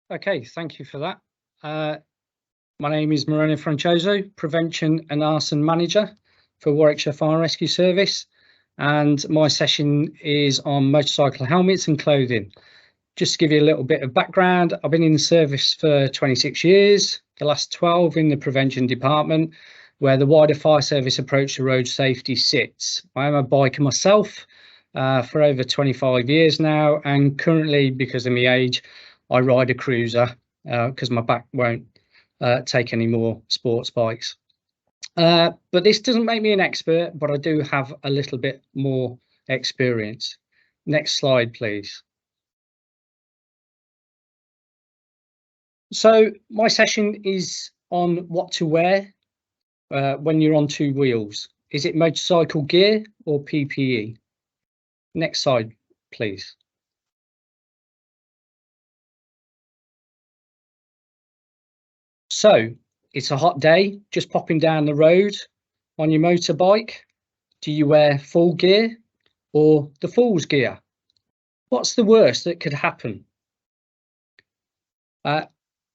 Okay, thank you for that. My name is Moreno Francioso, Prevention and Arson Manager for Warwickshire Fire and Rescue Service, and my session is on motorcycle helmets and clothing. Just to give you a little bit of background, I've been in the service for 26 years, the last 12 in the prevention department, where the wider fire service approach to road safety sits. I am a biker myself for over 25 years now, and currently, because of my age, I ride a cruiser because my back won't take any more sports bikes. But this doesn't make me an expert, but I do have a little bit more experience. Next slide, please. So my session is on what to wear when you're on two wheels. Is it motorcycle gear or PPE? Next slide, please. So it's a hot day, just popping down the road on your motorbike. Do you wear full gear or the fool's gear? What's the worst that could happen?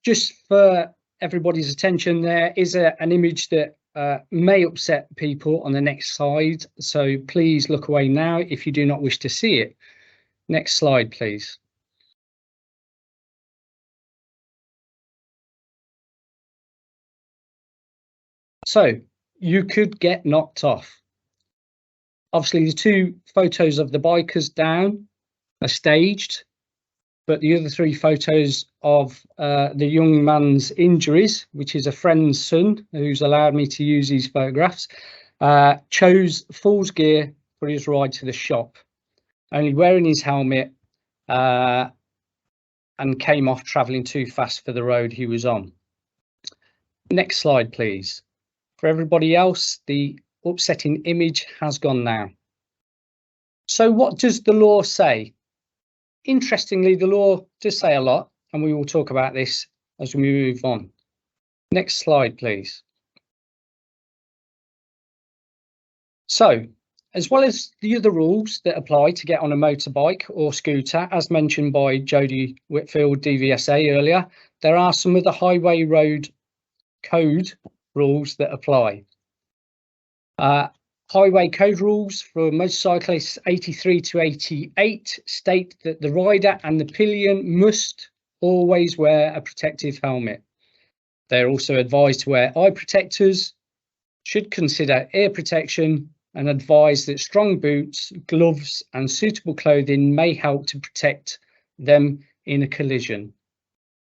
Just for everybody's attention, there is an image that may upset people on the next slide, so please look away now if you do not wish to see it. Next slide, please. So you could get knocked off. Obviously, the two photos of the bikers down are staged, but the other three photos of the young man's injuries, which is a friend's son who's allowed me to use these photographs, chose fool's gear for his ride to the shop, only wearing his helmet, and came off travelling too fast for the road he was on. Next slide, please. For everybody else, the upsetting image has gone now. So what does the law say? Interestingly, the law does say a lot, and we will talk about this as we move on. Next slide, please. So, as well as the other rules that apply to get on a motorbike or scooter, as mentioned by Jodie Whitfield, DVSA earlier, there are some of the highway road code rules that apply. Highway code rules for motorcyclists 83 to 88 state that the rider and the pillion must always wear a protective helmet. They're also advised to wear eye protectors, should consider ear protection, and advise that strong boots, gloves, and suitable clothing may help to protect them in a collision.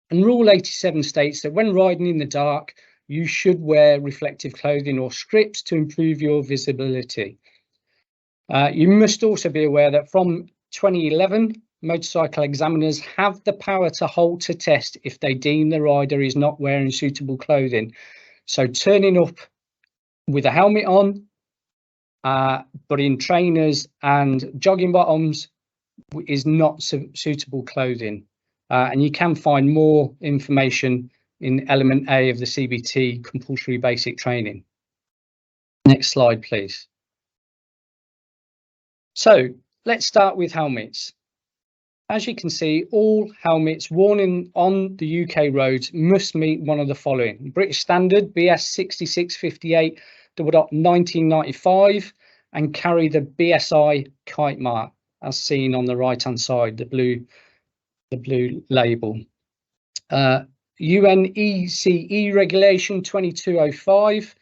And Rule 87 states that when riding in the dark, you should wear reflective clothing or strips to improve your visibility. You must also be aware that from 2011, motorcycle examiners have the power to halt a test if they deem the rider is not wearing suitable clothing. So turning up with a helmet on, but in trainers and jogging bottoms is not suitable clothing. And you can find more information in element A of the CBT compulsory basic training. Next slide, please. So let's start with helmets. As you can see, all helmets worn on the UK roads must meet one of the following: British Standard BS 6658.1995 and carry the BSI kite mark as seen on the right hand side, the blue label. UNECE regulation 2205,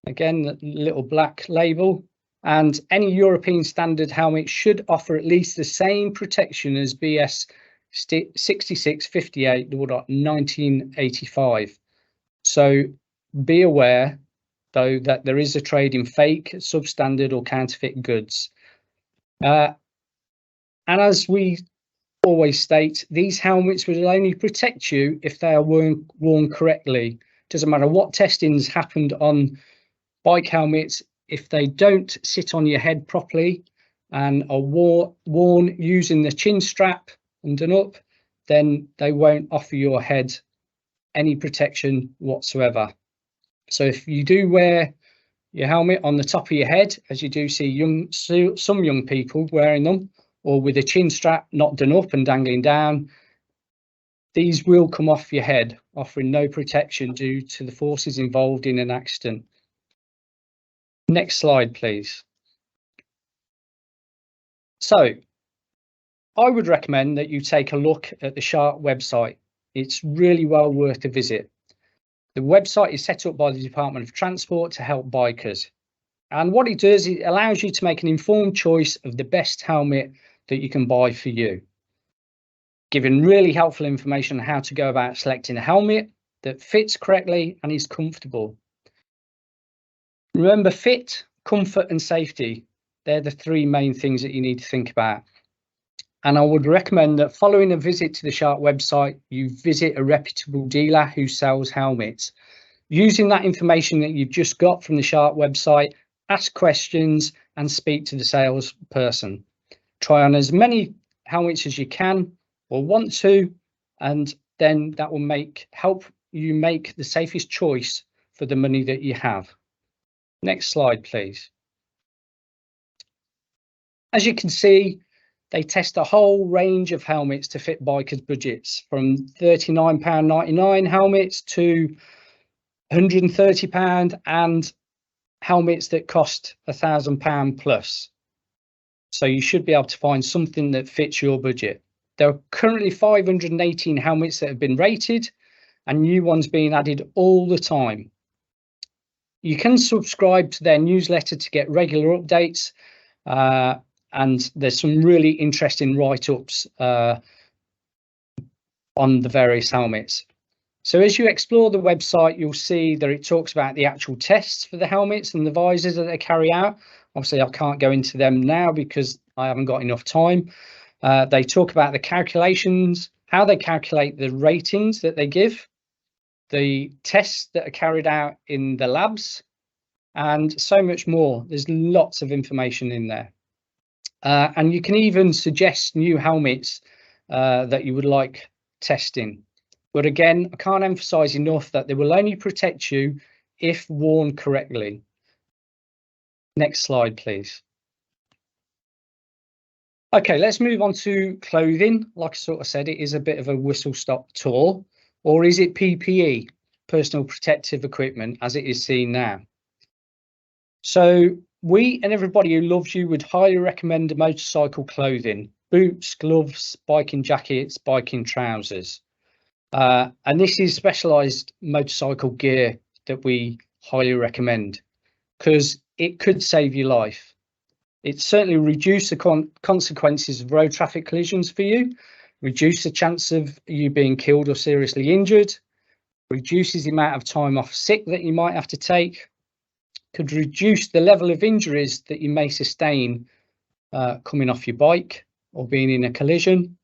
again the little black label, and any European standard helmet should offer at least the same protection as BS 6658.1985. So be aware though that there is a trade in fake, substandard or counterfeit goods. And as we always state, these helmets will only protect you if they are worn correctly. Doesn't matter what testings happened on bike helmets, if they don't sit on your head properly and are worn using the chin strap and done up, then they won't offer your head any protection whatsoever. So if you do wear your helmet on the top of your head, as you do see some young people wearing them, or with a chin strap not done up and dangling down, These will come off your head, offering no protection due to the forces involved in an accident. Next slide, please. So I would recommend that you take a look at the Shark website. It's really well worth a visit. The website is set up by the Department of Transport to help bikers. And what it does, it allows you to make an informed choice of the best helmet that you can buy for you, giving really helpful information on how to go about selecting a helmet that fits correctly and is comfortable. Remember, fit, comfort and safety. They're the three main things that you need to think about. And I would recommend that following a visit to the Shark website, you visit a reputable dealer who sells helmets. Using that information that you've just got from the Shark website, ask questions and speak to the salesperson. Try on as many helmets as you can or want to, and then that will help you make the safest choice for the money that you have. Next slide, please. As you can see, they test a whole range of helmets to fit bikers' budgets, from £39.99 helmets to £130 and helmets that cost £1,000 plus. So you should be able to find something that fits your budget. There are currently 518 helmets that have been rated and new ones being added all the time. You can subscribe to their newsletter to get regular updates. And there's some really interesting write-ups on the various helmets. So as you explore the website, you'll see that it talks about the actual tests for the helmets and the visors that they carry out. Obviously, I can't go into them now because I haven't got enough time. They talk about the calculations, how they calculate the ratings that they give, the tests that are carried out in the labs, and so much more. There's lots of information in there. And you can even suggest new helmets that you would like testing. But again, I can't emphasize enough that they will only protect you if worn correctly. Next slide, please. Okay, let's move on to clothing. Like I sort of said, it is a bit of a whistle-stop tour. Or is it PPE, personal protective equipment, as it is seen now? So we and everybody who loves you would highly recommend motorcycle clothing: boots, gloves, biking jackets, biking trousers. And this is specialized motorcycle gear that we highly recommend because it could save your life. It certainly reduces the consequences of road traffic collisions for you, reduce the chance of you being killed or seriously injured, reduces the amount of time off sick that you might have to take, could reduce the level of injuries that you may sustain coming off your bike or being in a collision,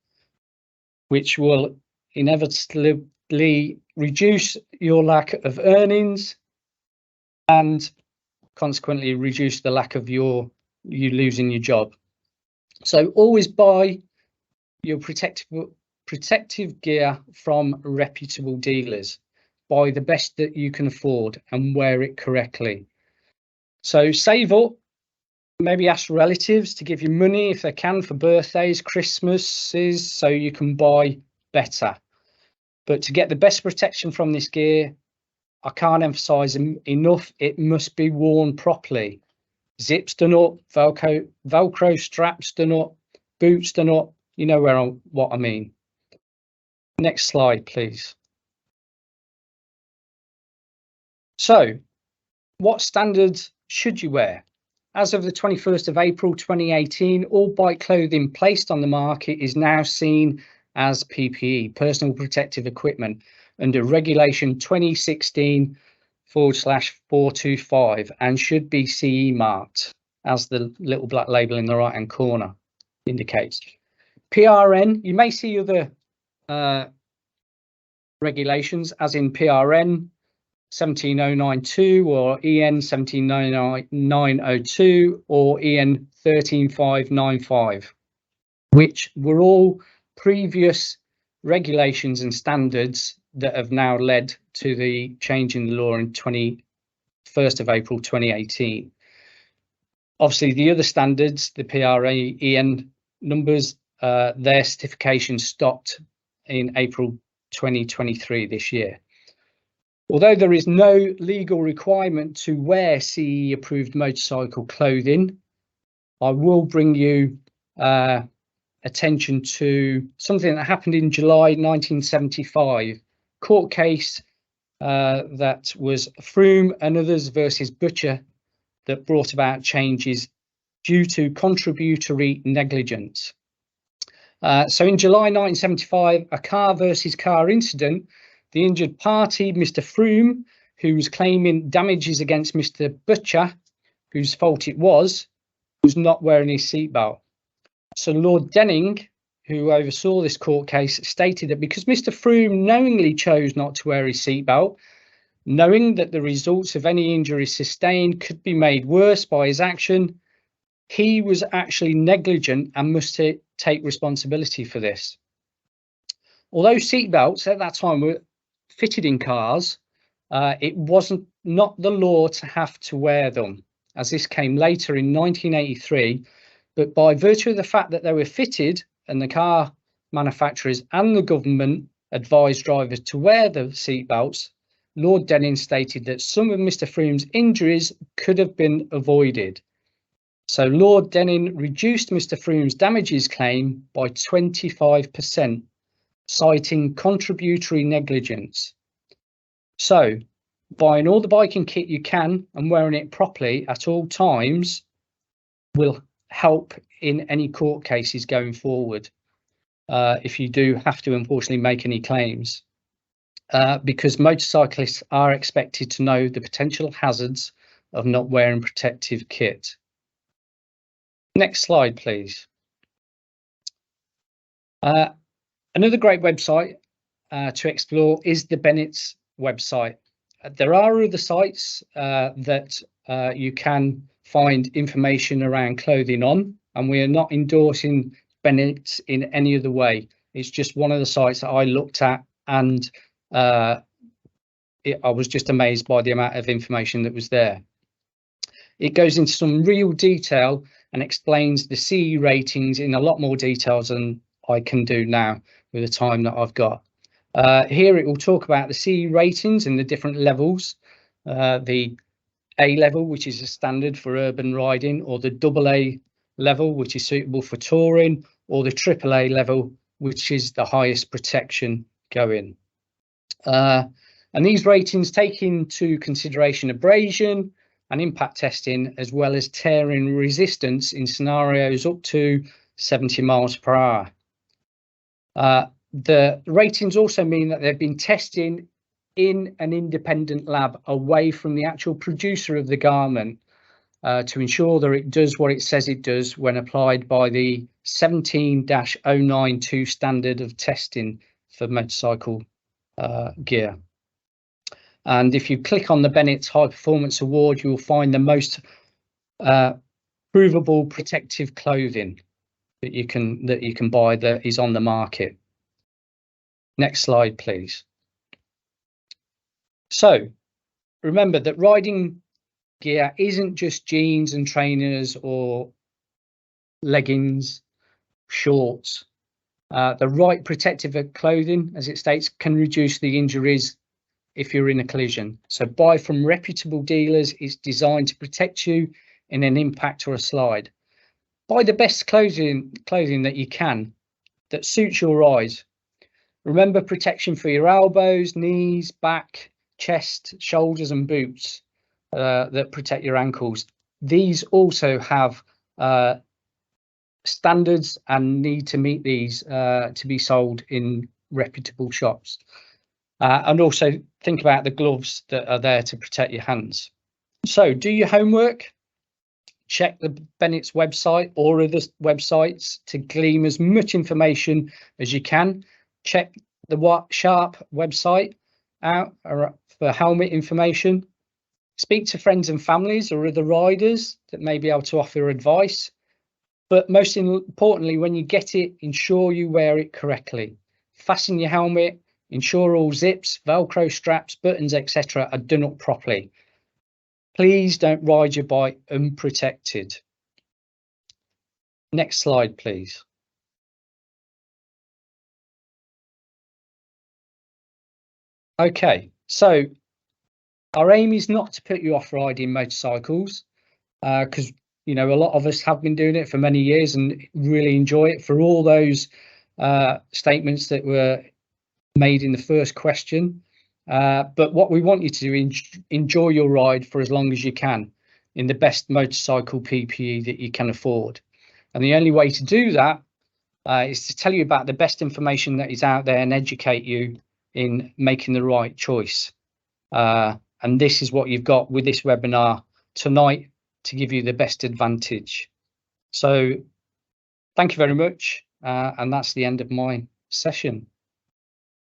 which will inevitably reduce your lack of earnings and consequently reduce the lack of you losing your job. So always buy your protective gear from reputable dealers. Buy the best that you can afford and wear it correctly. So save up, maybe ask relatives to give you money if they can for birthdays, Christmases, so you can buy better. But to get the best protection from this gear, I can't emphasize enough, it must be worn properly. Zips done up, Velcro straps done up, boots done up, you know what I mean. Next slide, please. So, what standards should you wear? As of the 21st of April 2018, all bike clothing placed on the market is now seen as PPE, personal protective equipment, under Regulation 2016/425 and should be CE marked, as the little black label in the right hand corner indicates. PRN, you may see other regulations as in PRN 17092 or EN 17902 or EN 13595, which were all previous regulations and standards that have now led to the change in the law in 21st of April 2018. Obviously, the other standards, the PRA EN numbers, their certification stopped in April 2023 this year. Although there is no legal requirement to wear CE approved motorcycle clothing, I will bring you attention to something that happened in July 1975, court case that was Froome and others versus Butcher, that brought about changes due to contributory negligence. So in July 1975, a car versus car incident, the injured party, Mr. Froome, who was claiming damages against Mr. Butcher, whose fault it was not wearing his seatbelt. So Lord Denning, who oversaw this court case, stated that because Mr. Froome knowingly chose not to wear his seatbelt, knowing that the results of any injury sustained could be made worse by his action, he was actually negligent and must take responsibility for this. Although seatbelts at that time were fitted in cars, it wasn't not the law to have to wear them, as this came later in 1983. But by virtue of the fact that they were fitted, and the car manufacturers and the government advised drivers to wear the seatbelts, Lord Denning stated that some of Mr. Froome's injuries could have been avoided. So Lord Denning reduced Mr. Froome's damages claim by 25%, citing contributory negligence. So buying all the biking kit you can and wearing it properly at all times will help in any court cases going forward, if you do have to unfortunately make any claims, because motorcyclists are expected to know the potential hazards of not wearing protective kit. Next slide, please. Another great website to explore is the Bennett's website. There are other sites that you can find information around clothing on, and we are not endorsing Bennett's in any other way. It's just one of the sites that I looked at, and I was just amazed by the amount of information that was there. It goes into some real detail and explains the CE ratings in a lot more details than I can do now with the time that I've got. Here it will talk about the CE ratings and the different levels, the A level, which is a standard for urban riding, or the AA level, which is suitable for touring, or the AAA level, which is the highest protection going. And these ratings take into consideration abrasion and impact testing, as well as tearing resistance in scenarios up to 70 miles per hour. The ratings also mean that they've been tested in an independent lab away from the actual producer of the garment, to ensure that it does what it says it does when applied by the 17-092 standard of testing for motorcycle gear. And if you click on the Bennett's High Performance Award, you will find the most provable protective clothing that you can buy that is on the market. Next slide, please. So remember that riding gear isn't just jeans and trainers or leggings, shorts. The right protective clothing, as it states, can reduce the injuries if you're in a collision. So buy from reputable dealers. It's designed to protect you in an impact or a slide. Buy the best clothing that you can that suits your eyes. Remember protection for your elbows, knees, back, chest, shoulders and boots that protect your ankles. These also have standards and need to meet these to be sold in reputable shops. And also think about the gloves that are there to protect your hands. So do your homework. Check the Bennett's website or other websites to glean as much information as you can. Check the Sharp website out for helmet information. Speak to friends and families or other riders that may be able to offer advice. But most importantly, when you get it, ensure you wear it correctly. Fasten your helmet. Ensure all zips, Velcro straps, buttons, etc. are done up properly. Please don't ride your bike unprotected. Next slide, please. Okay, so our aim is not to put you off riding motorcycles, because a lot of us have been doing it for many years and really enjoy it, for all those statements that were made in the first question. But what we want you to do is enjoy your ride for as long as you can in the best motorcycle PPE that you can afford. And the only way to do that is to tell you about the best information that is out there and educate you in making the right choice. And this is what you've got with this webinar tonight to give you the best advantage. So thank you very much. And that's the end of my session.